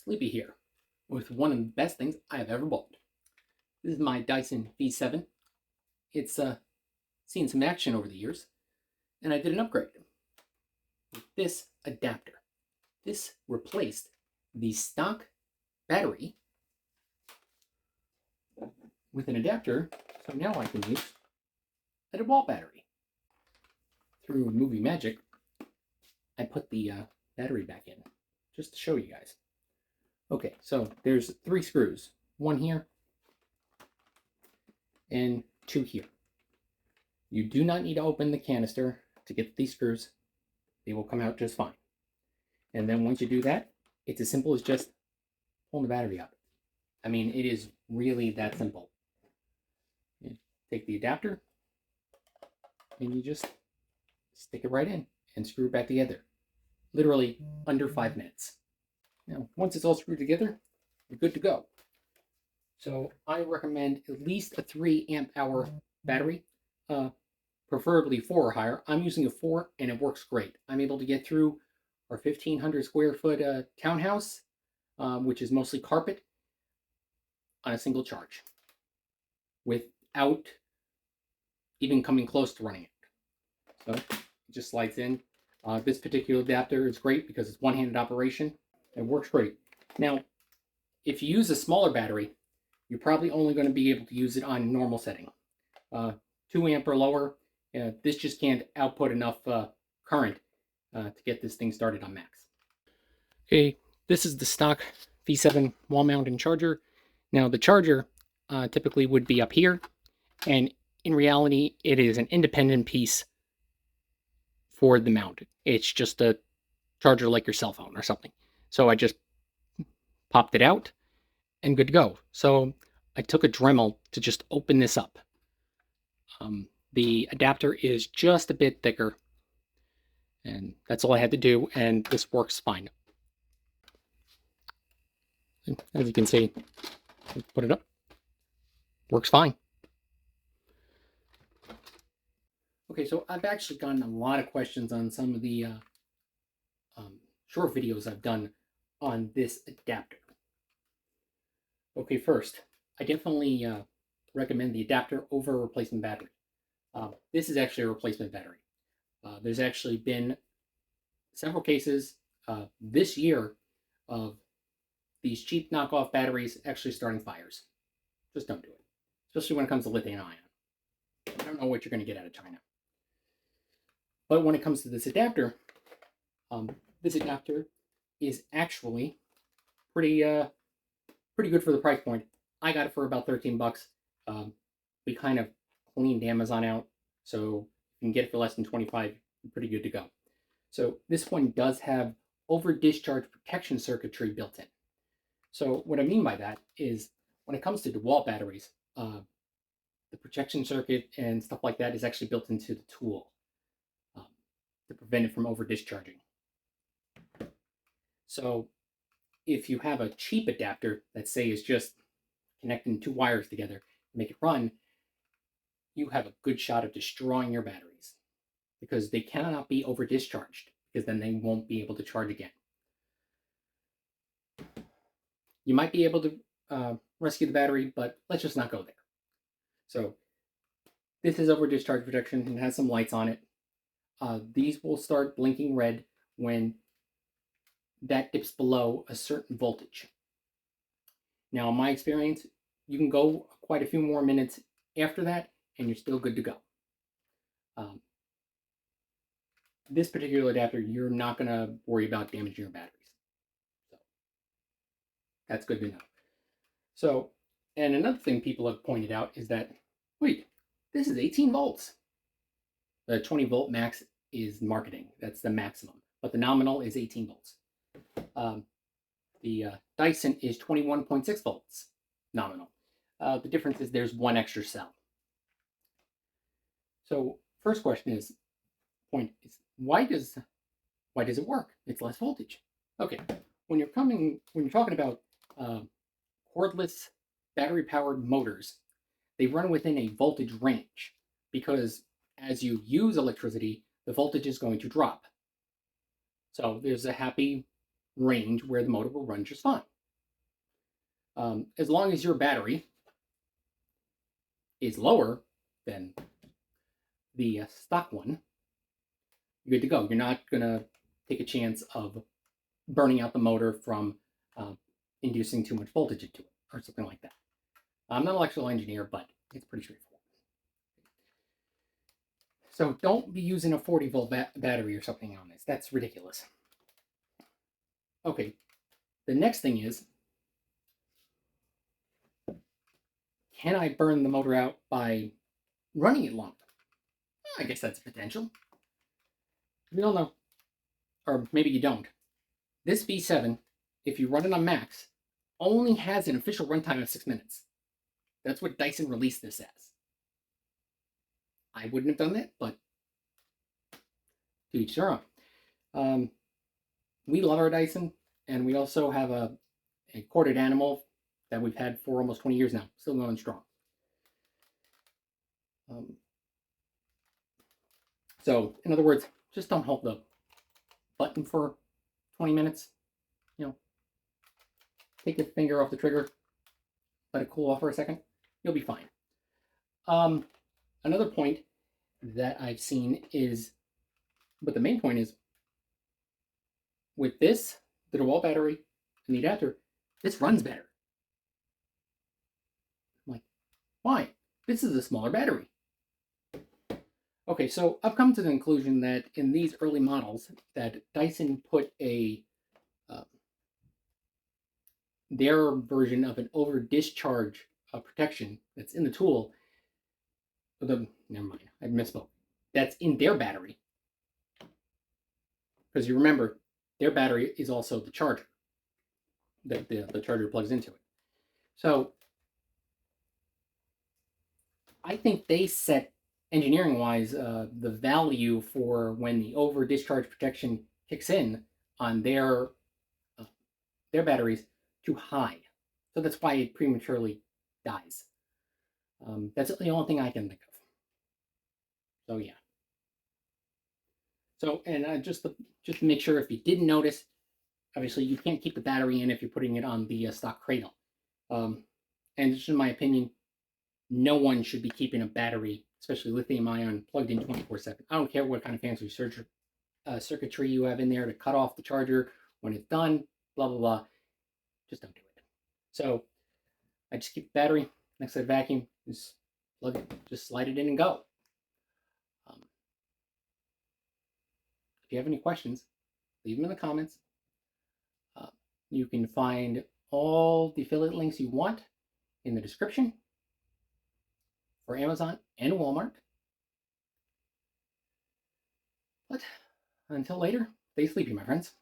Sleepy here with one of the best things I have ever bought. This is my Dyson V7. It's seen some action over the years, and I did an upgrade with this adapter. This replaced the stock battery with an adapter, so now I can use a Dewalt battery. Through movie magic, I put the battery back in, just to show you guys. Okay, so there's 3 screws. 1 here, and 2 here. You do not need to open the canister to get these screws. They will come out just fine. And then once you do that, it's as simple as just pulling the battery out. I mean, it is really that simple. You take the adapter, and you just stick it right in and screw it back together. Literally under 5 minutes. Now, once it's all screwed together, you're good to go. So I recommend at least a 3 amp hour battery, preferably 4 or higher. I'm using a 4 and it works great. I'm able to get through our 1,500 square foot townhouse, which is mostly carpet, on a single charge without even coming close to running it. So it just slides in. This particular adapter is great because it's one-handed operation. It works great. Now, if you use a smaller battery, you're probably only going to be able to use it on normal setting. 2 amp or lower, this just can't output enough current to get this thing started on max. Okay, this is the stock V7 wall mounted charger. Now, the charger typically would be up here, and in reality, it is an independent piece for the mount. It's just a charger like your cell phone or something. So I just popped it out and good to go. So I took a Dremel to just open this up. The adapter is just a bit thicker, and that's all I had to do, and this works fine. As you can see, put it up, works fine. Okay, so I've actually gotten a lot of questions on some of the short videos I've done on this adapter. Okay, first, I definitely recommend the adapter over a replacement battery. This is actually a replacement battery. There's actually been several cases this year of these cheap knockoff batteries actually starting fires. Just don't do it, especially when it comes to lithium ion. I don't know what you're going to get out of China. But when it comes to this adapter is actually pretty good for the price point. I got it for about 13 bucks. We kind of cleaned Amazon out, so you can get it for less than 25. You're pretty good to go. So this one does have over discharge protection circuitry built in. So what I mean by that is when it comes to Dewalt batteries, the protection circuit and stuff like that is actually built into the tool to prevent it from over discharging. So if you have a cheap adapter that, say, is just connecting 2 wires together to make it run, you have a good shot of destroying your batteries because they cannot be over discharged, because then they won't be able to charge again. You might be able to rescue the battery, but let's just not go there. So this is over discharge protection and has some lights on it. These will start blinking red when that dips below a certain voltage. Now, in my experience, you can go quite a few more minutes after that, and you're still good to go. This particular adapter, you're not going to worry about damaging your batteries. So that's good to know. So, and another thing people have pointed out is that, wait, this is 18 volts. The 20 volt max is marketing. That's the maximum. But the nominal is 18 volts. The Dyson is 21.6 volts nominal. The difference is there's 1 extra cell. So first question is, why does it work? It's less voltage. Okay, when you're talking about cordless battery powered motors, they run within a voltage range because as you use electricity, the voltage is going to drop. So there's a happy range where the motor will run just fine. As long as your battery is lower than the stock one, you're good to go. You're not going to take a chance of burning out the motor from inducing too much voltage into it or something like that. I'm not an electrical engineer, but it's pretty straightforward. So don't be using a 40-volt battery or something on this. That's ridiculous. Okay, the next thing is, can I burn the motor out by running it longer? I guess that's a potential. We don't know. Or maybe you don't. This V7, if you run it on max, only has an official runtime of 6 minutes. That's what Dyson released this as. I wouldn't have done that, but to each their own. We love our Dyson, and we also have a corded animal that we've had for almost 20 years now, still going strong. So, in other words, just don't hold the button for 20 minutes. You know, take your finger off the trigger, let it cool off for a second. You'll be fine. Another point that I've seen is, but the main point is, with this, the Dewalt battery and the adapter, this runs better. I'm like, why? This is a smaller battery. Okay, so I've come to the conclusion that in these early models, that Dyson put their version of an over discharge protection that's in the tool. Never mind, I misspoke. That's in their battery, because you remember their battery is also the charger that the charger plugs into it. So I think they set, engineering wise, the value for when the over discharge protection kicks in on their batteries too high. So that's why it prematurely dies. That's the only thing I can think of. So yeah. So, and just to make sure, if you didn't notice, obviously you can't keep the battery in if you're putting it on the stock cradle. And just in my opinion, no one should be keeping a battery, especially lithium ion, plugged in 24/7. I don't care what kind of fancy circuitry you have in there to cut off the charger when it's done, blah, blah, blah. Just don't do it. So I just keep the battery next to the vacuum, just plug it, just slide it in and go. If you have any questions, leave them in the comments. You can find all the affiliate links you want in the description for Amazon and Walmart. But until later, stay sleepy, my friends.